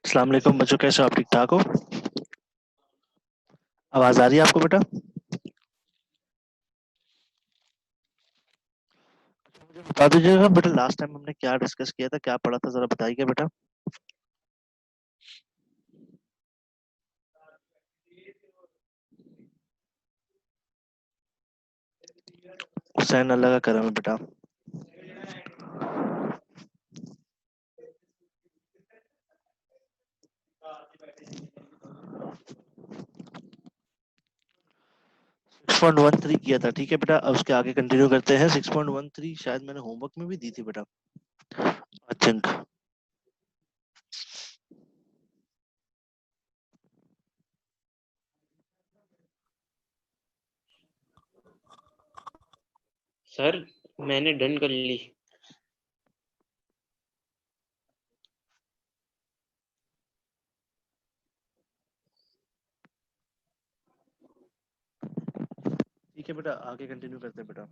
अस्सलाम वालेकुम बच्चों, कैसे हो आप? ठीक ठाक हो? आवाज आ रही है आपको बेटा? मुझे बता दीजिएगा बेटा, लास्ट टाइम हमने क्या डिस्कस किया था, क्या पढ़ा था, जरा बताइए बेटा। हुसैन अल्लाह का करम है बेटा। सिक्स पॉइंट वन थ्री किया था, ठीक है बेटा। अब उसके आगे कंटिन्यू करते हैं। 6.13 शायद मैंने होमवर्क में भी दी थी बेटा, आई थिंक। सर मैंने डन कर ली। ठीक है बेटा, आगे कंटिन्यू करते हैं बेटा।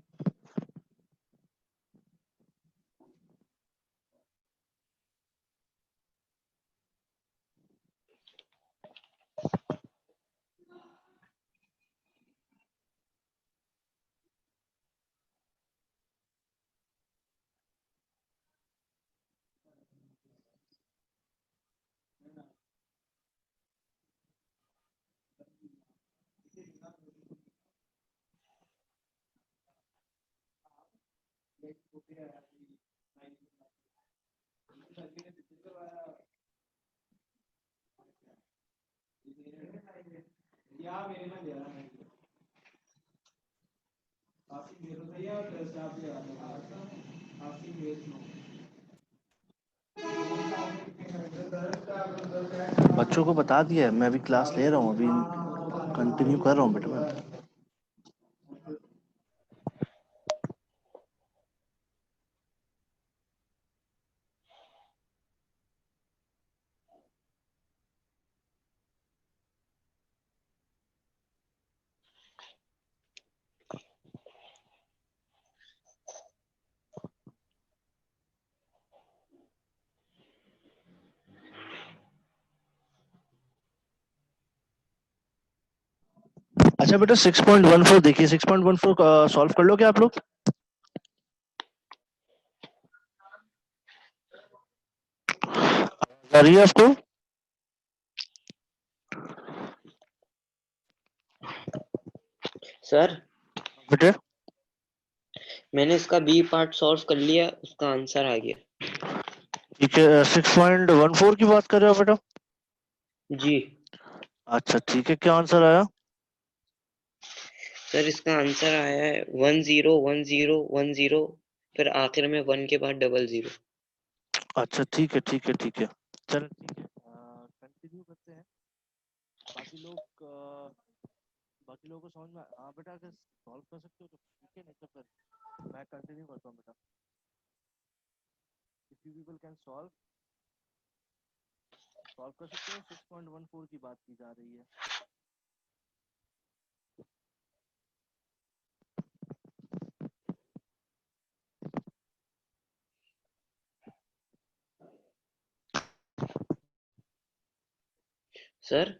बच्चों को बता दिया है, मैं अभी क्लास ले रहा हूँ, अभी कंटिन्यू कर रहा हूँ बेटा मैं। अच्छा बेटा 6.14 देखिए, 6.14 सॉल्व कर लो क्या आप लोग? आ रही है आपको सर बेटे? मैंने इसका बी पार्ट सॉल्व कर लिया, उसका आंसर आ गया। ठीक है, 6.14 की बात कर रहे हो बेटा? जी अच्छा ठीक है, क्या आंसर आया? सर, इसका आंसर आया है 101010, फिर आखिर में 1 के बाद 00। अच्छा ठीक है ठीक है ठीक है, चलो ठीक है, कंटिन्यू करते हैं। बाकी लोग बाकी लोगों को समझ में हाँ बेटा, अगर सॉल्व कर सकते हो तो ठीक है, नहीं तो फिर मैं कंटिन्यू करता हूँ बेटा। If you people can solve, solve कर सकते हो। 6.14 की बात की जा रही है। सर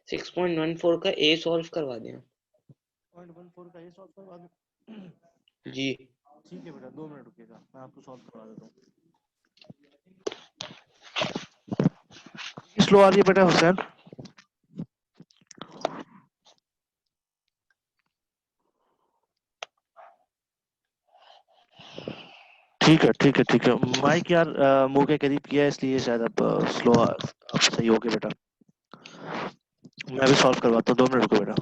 6.14 का ए सॉल्व करवा दें। 6.14 का ये सॉल्व करवा दूं? जी ठीक है बेटा, 2 मिनट रुकिएगा, मैं आपको सॉल्व करवा देता हूँ। स्लो आ रही है बेटा हुसैन? ठीक है ठीक है ठीक है, माइक यार मुंह के करीब किया है, इसलिए शायद अब स्लो अब सही हो गया बेटा। मैं भी सॉल्व करवाता हूँ, 2 मिनट रुको बेटा।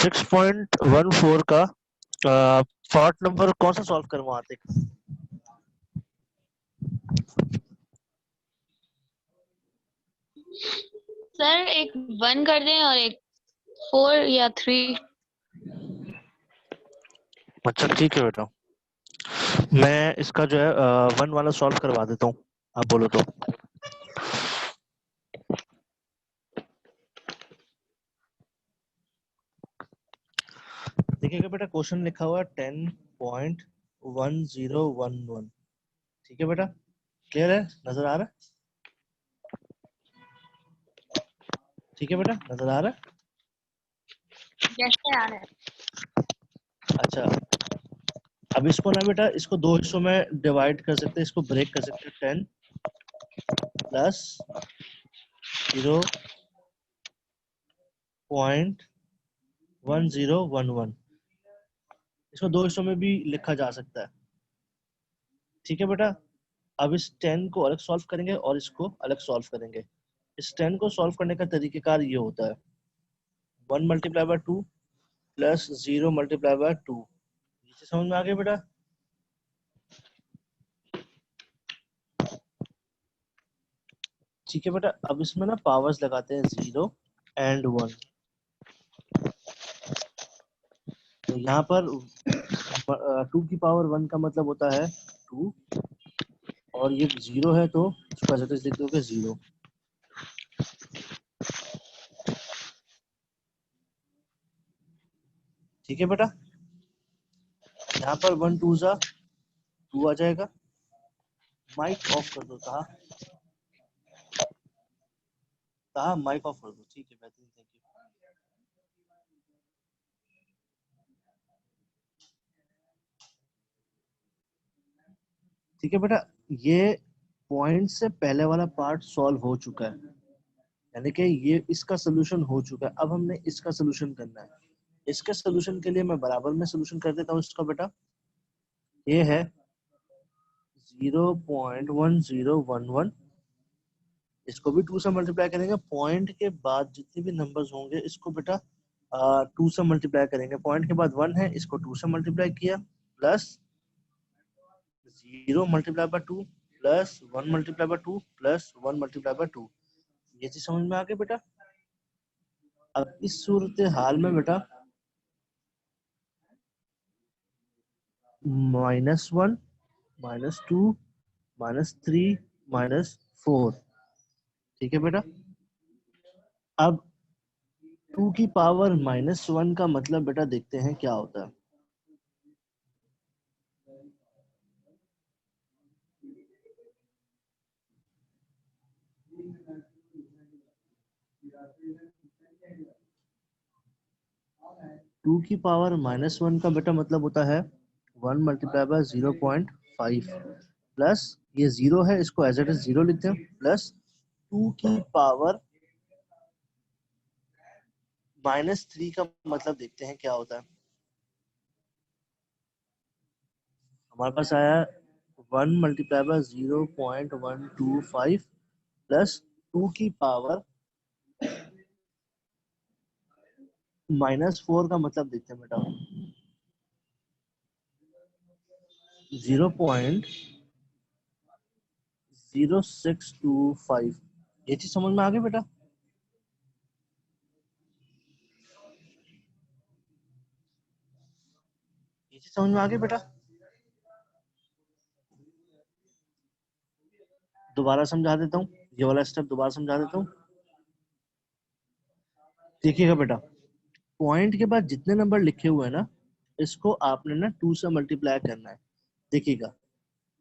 6.14 का पार्ट नंबर कौन सा सॉल्व करवाते? सर एक 1 कर दें और एक 4 या 3। अच्छा ठीक है बेटा, मैं इसका जो है 1 वाला सॉल्व करवा देता हूँ, आप बोलो तो। देखिएगा बेटा, क्वेश्चन लिखा हुआ है 10.1011। ठीक है बेटा, क्लियर है, नजर आ रहा है? ठीक है बेटा, नजर आ रहा है? जैसे आ रहा है। अच्छा, अब इसको ना बेटा, इसको 2 हिस्सों में डिवाइड कर सकते हैं, इसको ब्रेक कर सकते हैं। 10 प्लस 0.1011, इसको 2 हिस्सों में भी लिखा जा सकता है। ठीक है बेटा, अब इस 10 को अलग सॉल्व करेंगे और इसको अलग सॉल्व करेंगे। इस 10 को सॉल्व करने का तरीकेकार ये होता है, 1 multiply by 2 plus 0 multiply by 2। नीचे समझ में आ गया बेटा? ठीक है बेटा, अब इसमें ना पावर्स लगाते हैं 0 एंड 1। तो यहाँ पर 2 की पावर 1 का मतलब होता है 2, और ये 0 है तो उसको एज इट इज लिख दोगे 0। ठीक है बेटा, यहाँ पर 1 2 जा 2 आ जाएगा। माइक ऑफ कर दो, कहा कहा माइक ऑफ कर दो। ठीक है, बेहतरीन, थैंक यू। ठीक है बेटा, ये पॉइंट से पहले वाला पार्ट सॉल्व हो चुका है, यानी कि ये इसका सोल्यूशन हो चुका है। अब हमने इसका सोल्यूशन करना है। इसके सोल्यूशन के लिए मैं बराबर में सोल्यूशन कर देता हूँ इसका बेटा। ये है 0.1011, इसको भी 2 से मल्टीप्लाई करेंगे। पॉइंट के बाद जितने भी नंबर्स होंगे इसको बेटा 2 से मल्टीप्लाई करेंगे। पॉइंट के बाद 1 है, इसको 2 से मल्टीप्लाई किया, plus 0 multiply by 2 plus 1 multiply by 2 plus 1 multiply by 2। ये चीज समझ में आ गई बेटा। अब इस सूरत हाल में बेटा -1 -2 -3 -4, ठीक है बेटा। अब 2 की पावर -1 का मतलब बेटा देखते हैं क्या होता है। टू की पावर -1 का बेटा मतलब होता है 1 मल्टीप्लाई बाय 0.5 प्लस ये 0 है, इसको एज इट इज 0 लिखते हैं, प्लस 2 की पावर -3 का मतलब देखते हैं क्या होता है। हमारे पास आया 1 मल्टीप्लाई बाय 0.125 प्लस 2 की पावर -4 का मतलब देखते हैं बेटा 0.0625। ये चीज समझ में आ गई बेटा। ये चीज समझ में आ गई बेटा। दोबारा समझा देता हूँ, ये वाला स्टेप दोबारा समझा देता हूँ। देखिएगा बेटा, पॉइंट के बाद जितने नंबर लिखे हुए हैं ना, इसको आपने ना 2 से मल्टीप्लाई करना है। देखिएगा,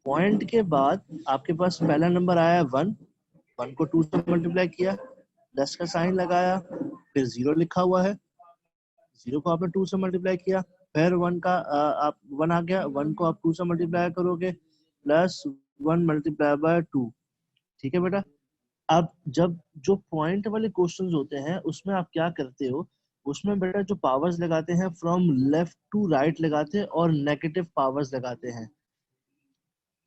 पॉइंट के बाद आपके पास पहला नंबर आया 1, 1 को 2 से मल्टीप्लाई किया, प्लस का साइन लगाया, फिर 0 लिखा हुआ है, 0 को आपने 2 से मल्टीप्लाई किया, फिर 1 का आप 1 आ गया, 1 को आप 2 से मल्टीप्लाई करोगे, प्लस 1 मल्टीप्लाई बाय 2, ठीक है बेटा। अब जब जो पॉइंट वाले क्वेश्चंस होते हैं उसमें आप क्या करते हो, उसमें बेटा जो पावर्स लगाते हैं फ्रॉम लेफ्ट टू राइट लगाते हैं और नेगेटिव पावर्स लगाते हैं।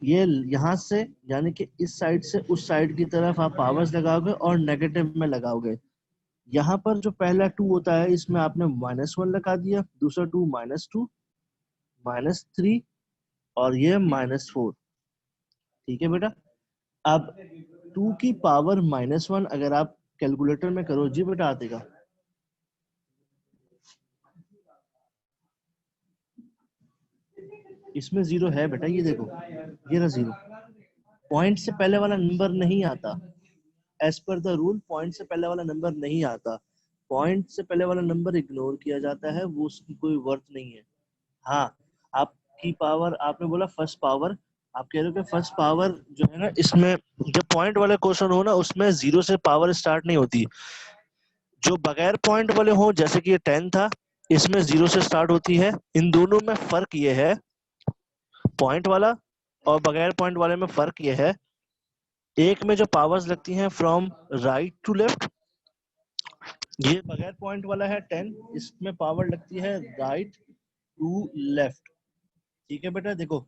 ये यहाँ से यानी कि इस साइड से उस साइड की तरफ आप पावर्स लगाओगे और नेगेटिव में लगाओगे। यहाँ पर जो पहला 2 होता है इसमें आपने -1 लगा दिया, दूसरा 2 -2 -3 और ये -4, ठीक है बेटा। अब 2 की पावर -1 अगर आप कैलकुलेटर में करो जी बेटा आतेगा, इसमें 0 है बेटा, ये देखो ये रहा 0। पॉइंट से पहले वाला नंबर नहीं आता, as per the rule point से पहले वाला नंबर नहीं आता। पॉइंट से पहले वाला नंबर इग्नोर किया जाता है, वो उसकी कोई वर्थ नहीं है। हाँ, आपकी पावर, आपने बोला फर्स्ट पावर, आप कह रहे हो कि फर्स्ट पावर जो है ना, इसमें जब पॉइंट वाले क्वेश्चन हो ना उसमें 0 से पावर स्टार्ट नहीं होती। जो बगैर पॉइंट वाले हो जैसे कि ये 10 था, इसमें 0 से स्टार्ट होती है। इन दोनों में फर्क ये है, पॉइंट वाला और बगैर पॉइंट वाले में फर्क ये है, एक में जो पावर्स लगती हैं फ्रॉम राइट टू लेफ्ट, ये बगैर पॉइंट वाला है 10, इसमें पावर लगती है राइट टू लेफ्ट, ठीक है बेटा। देखो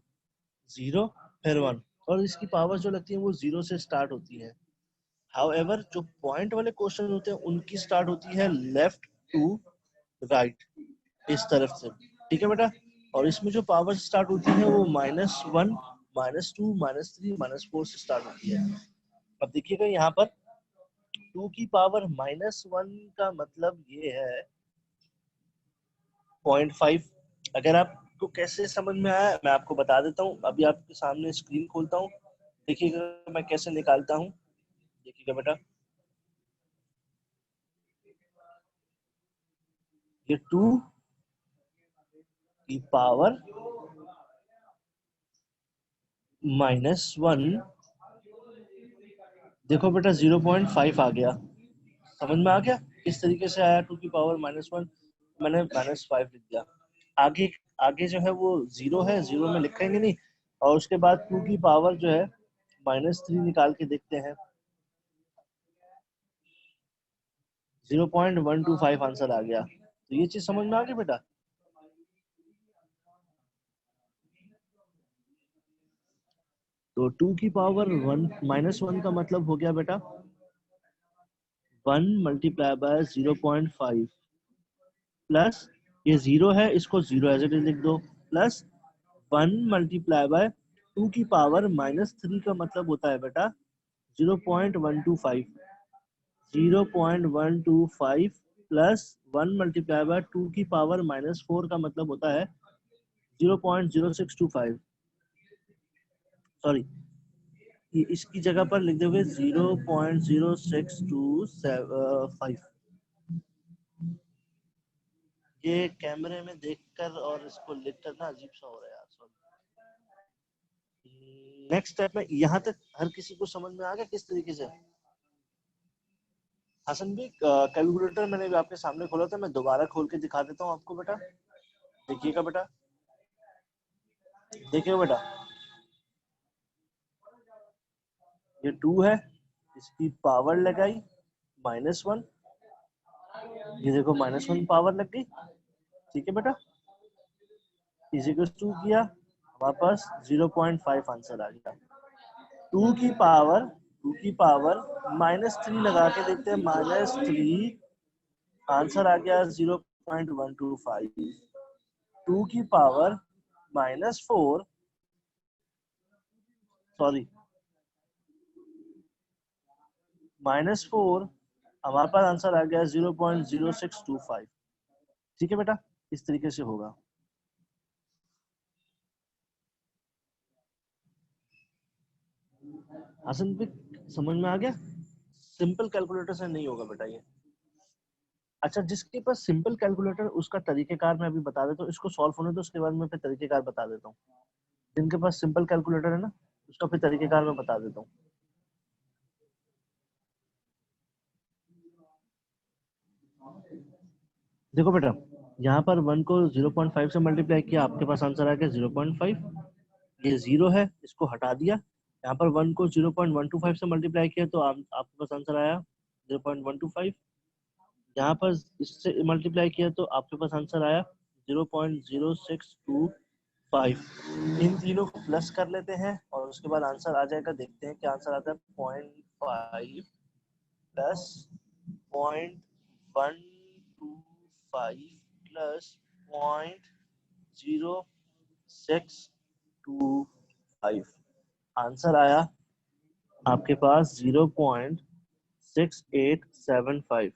0 फिर 1, और इसकी पावर जो लगती है वो 0 से स्टार्ट होती है। हाउएवर जो पॉइंट वाले क्वेश्चन होते हैं उनकी स्टार्ट होती है लेफ्ट टू राइट, इस तरफ से, ठीक है बेटा। और इसमें जो पावर स्टार्ट होती है वो -1 -2 -3 -4 से स्टार्ट होती है। अब देखिएगा यहाँ पर 2 की पावर -1 का मतलब ये है 0.5। अगर आपको कैसे समझ में आया मैं आपको बता देता हूँ। अभी आपके सामने स्क्रीन खोलता हूँ, देखिएगा मैं कैसे निकालता हूँ। देखिएगा बेटा, ये 2 की पावर -1, देखो बेटा 0.5 आ गया, समझ में आ गया किस तरीके से आया। 2 की पावर -1 मैंने -5 लिख दिया। आगे आगे जो है वो 0 है, 0 में लिखेंगे नहीं, और उसके बाद 2 की पावर जो है -3 निकाल के देखते हैं, 0.125 आंसर आ गया। तो ये चीज समझ में आ गई बेटा। तो 2 की पावर 1 -1 का मतलब हो गया बेटा 1 मल्टीप्लाई बाय 0.5 प्लस ये 0 है, इसको 0 एज इट इज लिख दो, प्लस 1 मल्टीप्लाई बाय 2 की पावर -3 का मतलब होता है बेटा 0.125 0.125 प्लस 1 मल्टीप्लाई बाय 2 की पावर -4 का मतलब होता है 0.0625। सॉरी, ये इसकी जगह पर लिख दोगे 0.0625। ये कैमरे में देखकर और इसको लिखकर ना अजीब सा हो रहा है यार। सॉरी। नेक्स्ट स्टेप में यहाँ तक हर किसी को समझ में आ गया किस तरीके से। हसन भी कैलकुलेटर मैंने भी आपके सामने खोला था, मैं दोबारा खोल के दिखा देता हूँ आपको बेटा। देखिएगा बेटा, देखिएगा बेटा, ये 2 है, इसकी पावर लगाई -1, ये देखो -1 पावर लग गई, ठीक है बेटा। इजिकल्स 2 किया, हमारे पास 0.5 आंसर आ गया। 2 की पावर -3 लगा के देखते हैं, -3 आंसर आ गया 0.125। 2 की पावर -4 सॉरी -4 हमारे पास आंसर आ गया 0.0625। ठीक है बेटा, इस तरीके से होगा। हसन भी समझ में आ गया? सिंपल कैलकुलेटर से नहीं होगा बेटा ये। अच्छा, जिसके पास सिंपल कैलकुलेटर उसका तरीकेकार मैं अभी बता देता हूँ, इसको सॉल्व होने तो उसके बाद मैं फिर तरीकेकार बता देता हूँ। जिनके पास सिंपल कैलकुलेटर है ना, उसका फिर तरीकेकार मैं बता देता हूँ। देखो बेटा, यहाँ पर 1 को 0.5 से मल्टीप्लाई किया, आपके पास आंसर आ गया 0.5। ये 0 है, इसको हटा दिया। यहाँ पर 1 को 0.125 से मल्टीप्लाई किया तो आपके पास आंसर आया 0.125। यहाँ पर इससे मल्टीप्लाई किया तो आपके पास आंसर आया 0.0625। इन तीनों को प्लस कर लेते हैं और उसके बाद आंसर आ जाएगा। देखते हैं क्या आंसर आता है। 0.5 प्लस 0.125 प्लस 0.0625। आंसर आया आपके पास 0.6875।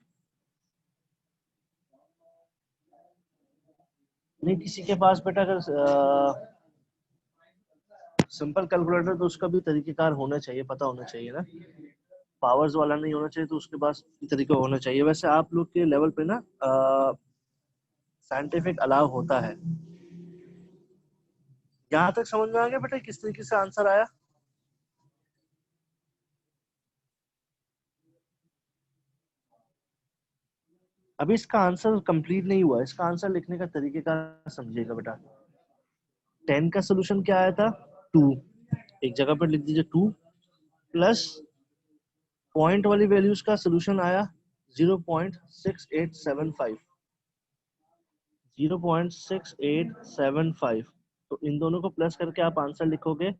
नहीं किसी के पास बेटा अगर सिंपल कैलकुलेटर तो उसका भी तरीकेकार होना चाहिए, पता होना चाहिए ना। पावर्स वाला नहीं होना चाहिए तो उसके पास तरीका होना चाहिए। वैसे आप लोग के लेवल पे ना साइंटिफिक अलाउ होता है। यहाँ तक समझ में आ गया बेटा किस तरीके से आंसर आया? अभी इसका आंसर कंप्लीट नहीं हुआ, इसका आंसर लिखने का तरीकेकार समझिएगा बेटा। 10 का सोल्यूशन क्या आया था? 2। एक जगह पर लिख दीजिए 2 प्लस पॉइंट वाली वैल्यूज का सोल्यूशन आया 0.6875। 0.6875। तो इन दोनों को प्लस करके आप आंसर लिखोगे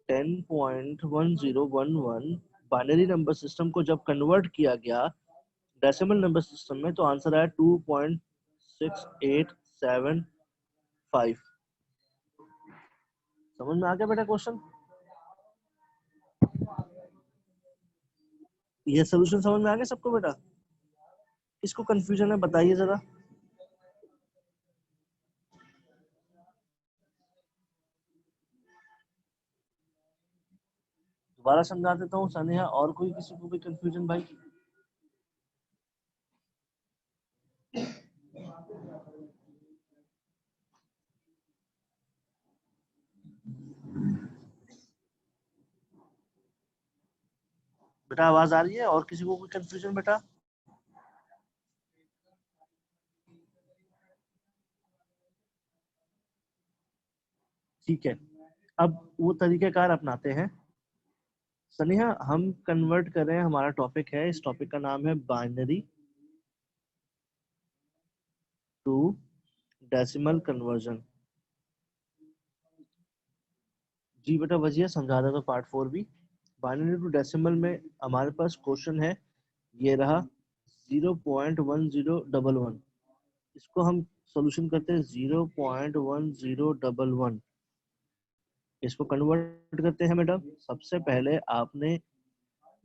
10.1011। बाइनरी नंबर सिस्टम को जब कन्वर्ट किया गया डेसिमल नंबर सिस्टम में तो आंसर आया 2.6875। समझ में आ गया बेटा क्वेश्चन? ये सोल्यूशन समझ में आ गया सबको बेटा? किसको कंफ्यूजन है बताइए जरा। दोबारा समझा देता हूँ सनेहा, और कोई किसी को भी कंफ्यूजन भाई? बेटा आवाज आ रही है? और किसी को कोई कंफ्यूजन बेटा? ठीक है, अब वो तरीकेकार अपनाते हैं। सनेहा, हम कन्वर्ट कर रहे हैं, हमारा टॉपिक है, इस टॉपिक का नाम है बाइनरी टू डेसिमल कन्वर्जन। जी बेटा वजिया समझा रहा था पार्ट 4 भी। बाइनरी टू डेसिमल में हमारे पास क्वेश्चन है, ये रहा 0.1011। इसको हम सॉल्यूशन करते हैं 0.1011। इसको कन्वर्ट करते हैं बेटा। सबसे पहले आपने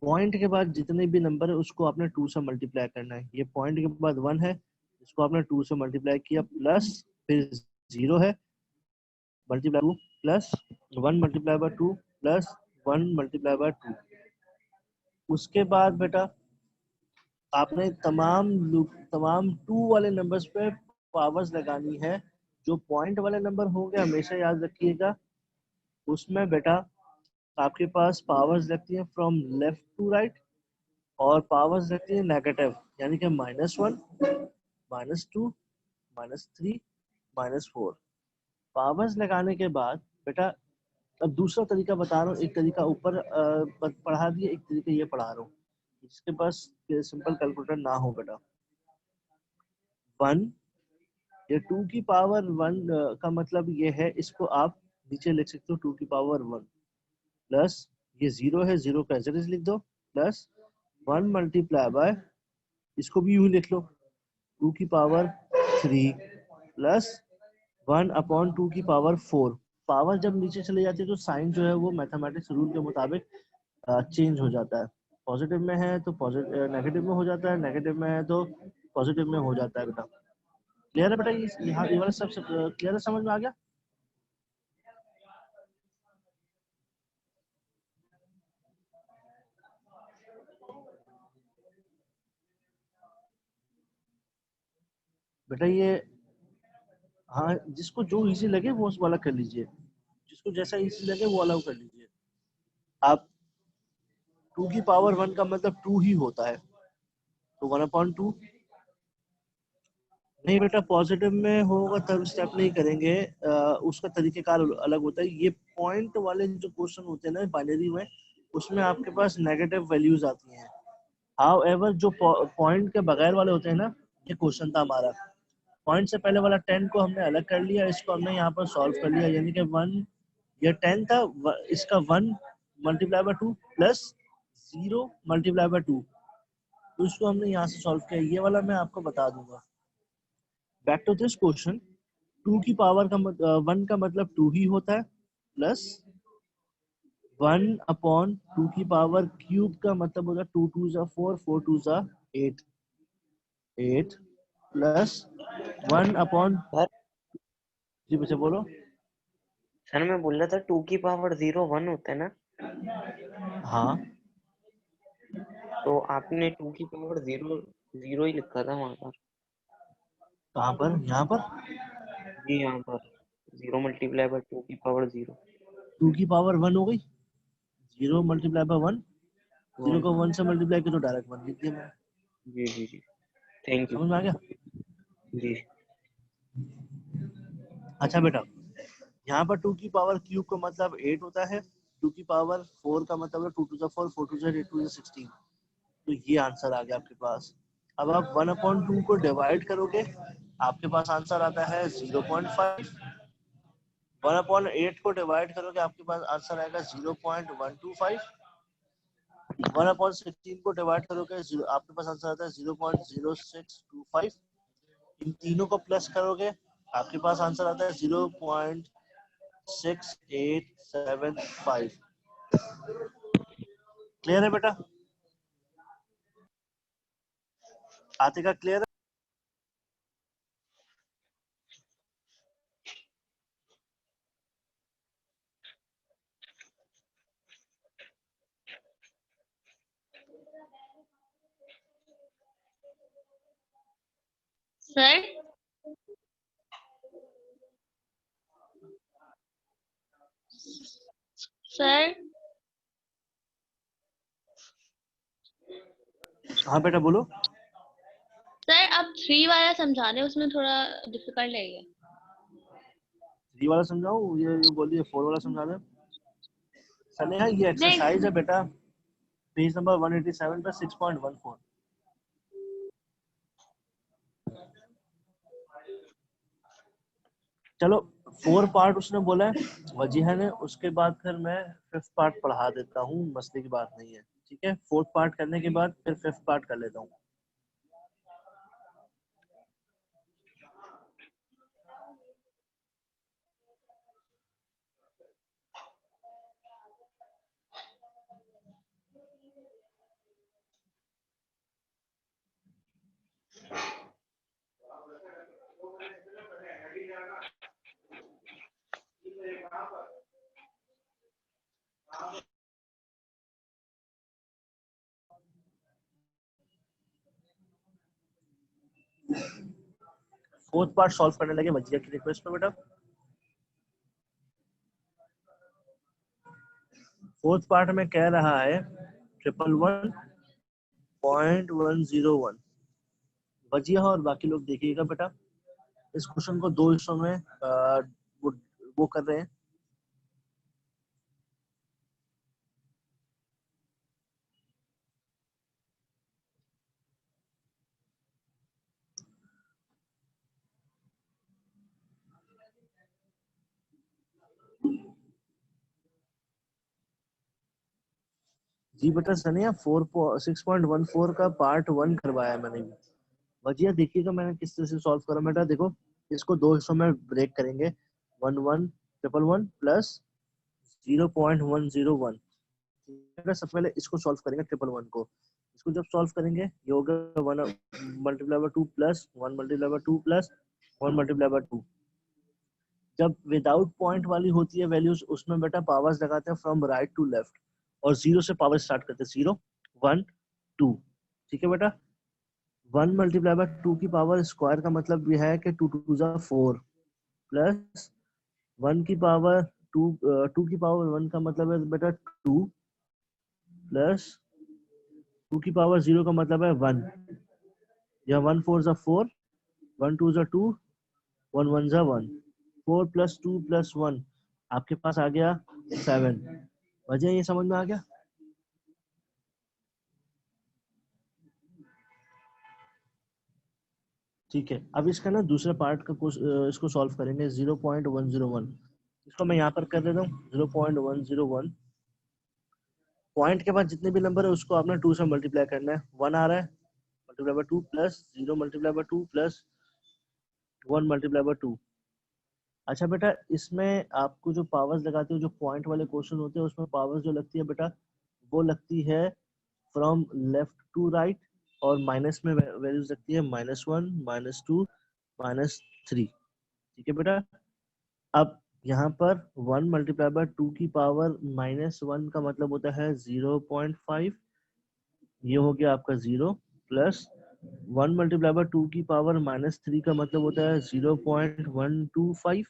पॉइंट के बाद जितने भी नंबर है उसको आपने 2 से मल्टीप्लाई करना है। ये पॉइंट के बाद 1 है, इसको आपने 2 से मल्टीप्लाई किया, प्लस फिर 0 है, multiply 2 plus 1 multiply by 2 plus 1 multiply by 2। उसके बाद बेटा आपने तमाम 2 वाले नंबर्स पे पावर्स लगानी है। जो पॉइंट वाले नंबर होंगे हमेशा याद रखिएगा, उसमें बेटा आपके पास पावर्स लगती है फ्रॉम लेफ्ट टू राइट, और पावर्स लगती है नेगेटिव, यानी कि -1, -2, -3, -4। पावर्स लगाने के बाद बेटा अब दूसरा तरीका बता रहा हूँ। एक तरीका ऊपर पढ़ा दिया, एक तरीका ये पढ़ा रहा हूँ। जिसके पास सिंपल कैलकुलेटर ना हो बेटा, 1 या 2 की पावर 1 का मतलब ये है, इसको आप नीचे लिख सकते हो 2 की पावर 1 प्लस ये 0 है, 0 का एज इट इज लिख दो, प्लस 1 मल्टीप्लाई बाय, इसको भी यूं लिख लो 2 की पावर 3 प्लस 1 अपॉन 2 की पावर 4। पावर जब नीचे चले जाती है तो साइन जो है वो मैथमेटिक्स रूल के मुताबिक चेंज हो जाता है। पॉजिटिव में है तो पॉजिटिव, नेगेटिव में हो जाता है, नेगेटिव में है तो पॉजिटिव में हो जाता है बेटा। क्लियर है बेटा? यहाँ ये वाला सब क्लियर है, समझ में आ गया? बेटा ये हाँ, जिसको जो इजी लगे वो उस वाला कर लीजिए, जिसको जैसा इजी लगे वो वाला कर लीजिए। आप 2 की पावर 1 का मतलब 2 ही होता है, तो 1/2। नहीं बेटा, पॉजिटिव में होगा तब स्टेप नहीं करेंगे, उसका तरीकेकार अलग होता है। ये पॉइंट वाले जो क्वेश्चन होते हैं ना बाइनरी में, उसमें आपके पास नेगेटिव वैल्यूज आती हैं। हाउएवर जो पॉइंट के बगैर वाले होते हैं ना, ये क्वेश्चन था हमारा। पॉइंट से पहले वाला 10 को हमने अलग कर लिया, इसको हमने यहाँ पर सॉल्व कर लिया, यानी कि 1, ये 10 था, इसका 1 multiply by 2 plus 0 multiply by 2, तो इसको हमने यहाँ से सॉल्व किया। ये वाला मैं आपको बता दूंगा। बैक टू दिस क्वेश्चन, 2 की पावर का 1 का मतलब 2 ही होता है, प्लस 1 अपॉन 2 की पावर क्यूब का मतलब होगा 2 2 जा 4, 4 2 जा 8, 8 प्लस 1 अपॉन, सर जी बच्चे बोलो। सर मैं बोल रहा था 2 की पावर 0 1 होता है ना, हाँ, तो आपने 2 की पावर 0 0 ही लिखा था वहां पर। कहाँ पर? यहाँ पर जी यहाँ पर 0 मल्टीप्लाई बाय 2 की पावर 0 2 की पावर 1 हो गई, 0 मल्टीप्लाई बाय 1, 0 1। को 1 से मल्टीप्लाई किया तो डायरेक्ट 1 लिख दिया मैंने। जी जी जी, थैंक यू। समझ में आ गया? जी अच्छा बेटा, यहाँ पर 2 की पावर क्यूब का मतलब 8 होता है, 2 की पावर 4 का मतलब है 2 टू 4, 4 टू 8, 2 16। तो ये आंसर आ गया आपके पास। अब आप 1/2 को डिवाइड करोगे, आपके पास आंसर आता है 0.5। 1/8 को डिवाइड करोगे, आपके पास आंसर आएगा 0.125। 1/16 को डिवाइड करोगे, आपके पास आंसर आता है 0.0625। इन तीनों को प्लस करोगे, आपके पास आंसर आता है 0.6875। क्लियर है बेटा? आते का क्लियर है? सर सर हाँ बेटा बोलो। सर आप 3 वाला समझा रहे हैं, उसमें थोड़ा डिफिकल्ट है ये। 3 वाला समझाऊं, ये बोलिए 4 वाला समझा दें। सनेहा ये नहीं एक्सरसाइज है बेटा, पेज नंबर 187 पे 6.14। चलो 4 पार्ट उसने बोला है वजीहा ने, उसके बाद फिर मैं 5th पार्ट पढ़ा देता हूँ, मसले की बात नहीं है। ठीक है, 4th पार्ट करने के बाद फिर 5th पार्ट कर लेता हूँ। फोर्थ पार्ट सॉल्व करने लगे वजीहा की रिक्वेस्ट पे बेटा। फोर्थ पार्ट में कह रहा है 111.101। वजीहा और बाकी लोग देखिएगा बेटा, इस क्वेश्चन को 2 हिस्सों में वो कर रहे हैं। जी बेटा सनिया 6.14 का पार्ट 1 करवाया मैंने भी। वजिया देखिएगा मैंने किस तरह से सॉल्व करा बेटा। देखो इसको 2 हिस्सों में ब्रेक करेंगे, 1111 प्लस 0.101। बेटा सबसे पहले इसको सॉल्व करेंगे 111 को। इसको जब सॉल्व करेंगे ये होगा 1 multiply by 2 plus 1 multiply by 2 plus 1 multiply by 2। जब विदाउट पॉइंट वाली होती है वैल्यूज, उसमें बेटा पावर्स लगाते हैं फ्रॉम राइट टू लेफ्ट, और 0 से पावर स्टार्ट करते हैं, 0 1 2। ठीक है बेटा, 1 मल्टीप्लाई बाय 2 की पावर स्क्वायर का मतलब यह है कि 2 2 जा 4 प्लस 1 की पावर 2 2 की पावर 1 का मतलब है बेटा 2 प्लस 2 की पावर 0 का मतलब है 1। या 1 4 जा 4, 1 2 जा 2, 1 1 जा 1। 4 प्लस 2 प्लस 1 आपके पास आ गया 7। वजह ये समझ में आ गया? ठीक है, अब इसका ना दूसरा पार्ट का इसको सॉल्व करेंगे 0.101। इसको मैं यहाँ पर कर देता हूँ 0.101। पॉइंट के बाद जितने भी नंबर है उसको आपने 2 से मल्टीप्लाई करना है। 1 आ रहा है multiply by 2 plus 0 multiply by 2 plus 1 multiply by 2। अच्छा बेटा, इसमें आपको जो पावर्स लगाते हो, जो पॉइंट वाले क्वेश्चन होते हैं उसमें पावर्स जो लगती है बेटा, वो लगती है फ्रॉम लेफ्ट टू राइट, और माइनस में वैल्यूज लगती है -1 -2 -3। ठीक है बेटा, अब यहाँ पर 1 मल्टीप्लाई बाय 2 की पावर -1 का मतलब होता है 0.5। ये हो गया आपका 0 प्लस 1 मल्टीप्लाई बाय 2 की पावर -3 का मतलब होता है 0.125।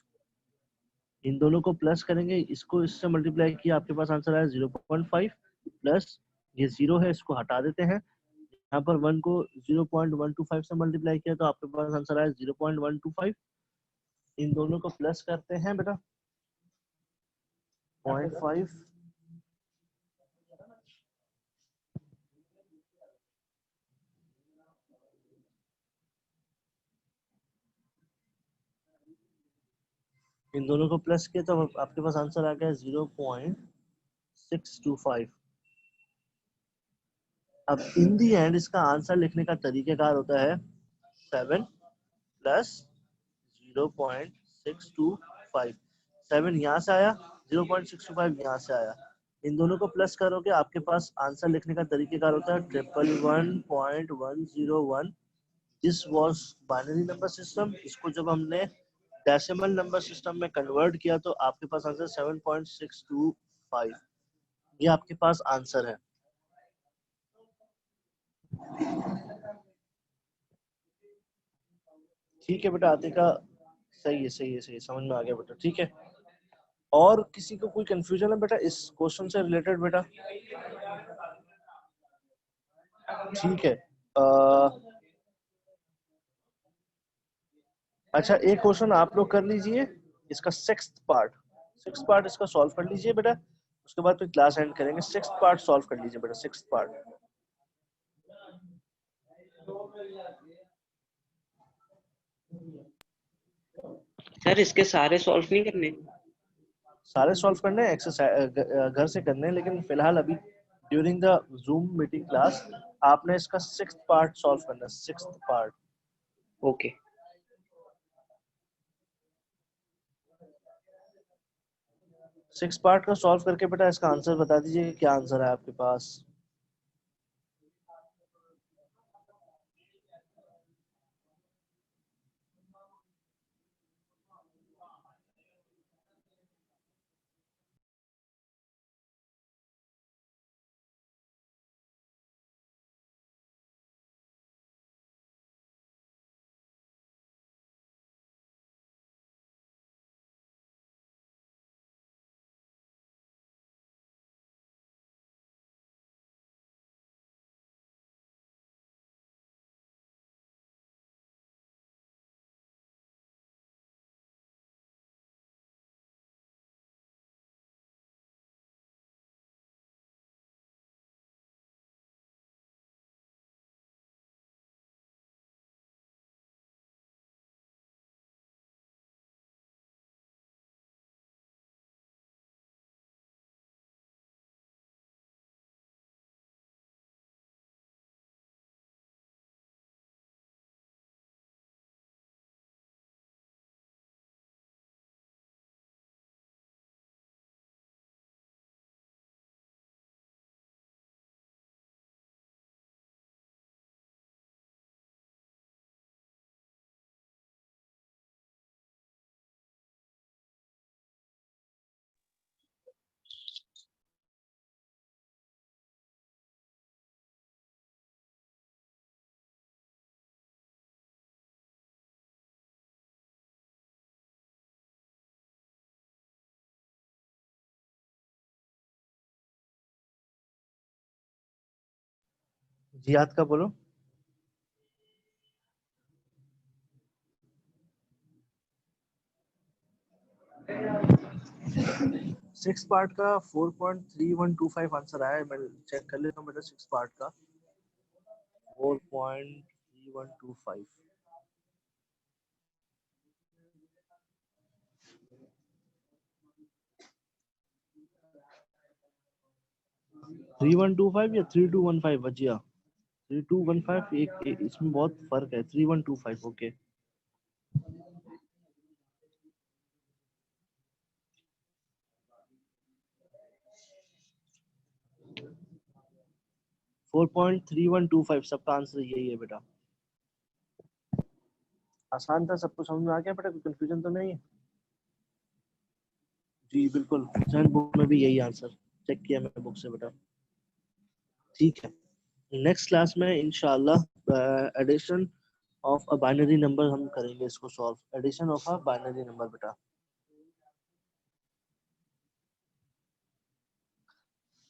इन दोनों को प्लस करेंगे, इसको इससे मल्टीप्लाई किया, आपके पास आंसर आया 0.5 प्लस ये 0 है, इसको हटा देते हैं। यहाँ पर 1 को 0.125 से मल्टीप्लाई किया तो आपके पास आंसर आया 0.125। इन दोनों को प्लस करते हैं बेटा 0.5 इन दोनों को प्लस किया तो आपके पास आंसर आ गया 0.625। अब इन दी एंड इसका आंसर लिखने का तरीकेकार होता है 7 प्लस 0.625। 7 यहाँ से आया, 0.625 यहाँ से आया। इन दोनों को प्लस करोगे आपके पास आंसर लिखने का तरीकेकार होता है 111.101। This was binary number system. इसको जब हमने डेसिमल नंबर सिस्टम में कन्वर्ट किया तो आपके पास आंसर 7.625। ये आपके पास आंसर है। ठीक है बेटा, आते का सही है, सही है, सही है, समझ में आ गया बेटा। ठीक है, और किसी को कोई कंफ्यूजन है बेटा इस क्वेश्चन से रिलेटेड बेटा? ठीक है, अच्छा एक क्वेश्चन आप लोग कर लीजिए, इसका 6th पार्ट इसका सॉल्व कर लीजिए बेटा। उसके बाद फिर क्लास एंड करेंगे। 6th पार्ट सॉल्व कर लीजिए बेटा, 6th पार्ट। सर इसके सारे सॉल्व नहीं करने? सारे सॉल्व करने हैं, एक्सरसाइज घर से करने हैं, लेकिन फिलहाल अभी during the zoom meeting class आपने इसका 6th पार्ट सॉल्व करना है, 6th पार्ट। ओके। 6 पार्ट का सॉल्व करके बेटा इसका आंसर बता दीजिए कि क्या आंसर है आपके पास। जियाद का बोलो। 6 पार्ट का 4.3125 आंसर आया है। मैं चेक कर लेता हूँ बेटा 6 पार्ट का 4.3125। 3125 या 3215 बचिया? 3215 एक इसमें बहुत फर्क है। 3125 ओके। फोर 4.3125 सबका आंसर यही है बेटा। आसान था, सबको समझ में आ गया बेटा? कोई कंफ्यूजन तो नहीं है? जी बिल्कुल, जहन बुक में भी यही आंसर चेक किया मैंने बुक से बेटा। ठीक है, नेक्स्ट क्लास में इंशाल्लाह addition of a binary number हम करेंगे इसको solve. Addition of a binary number बेटा।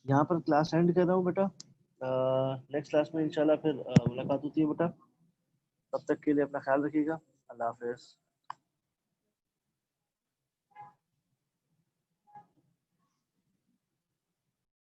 यहाँ पर क्लास एंड कर रहा हूँ बेटा। नेक्स्ट क्लास में इंशाल्लाह फिर मुलाकात होती है बेटा। तब तक के लिए अपना ख्याल रखिएगा। अल्लाह हाफिज।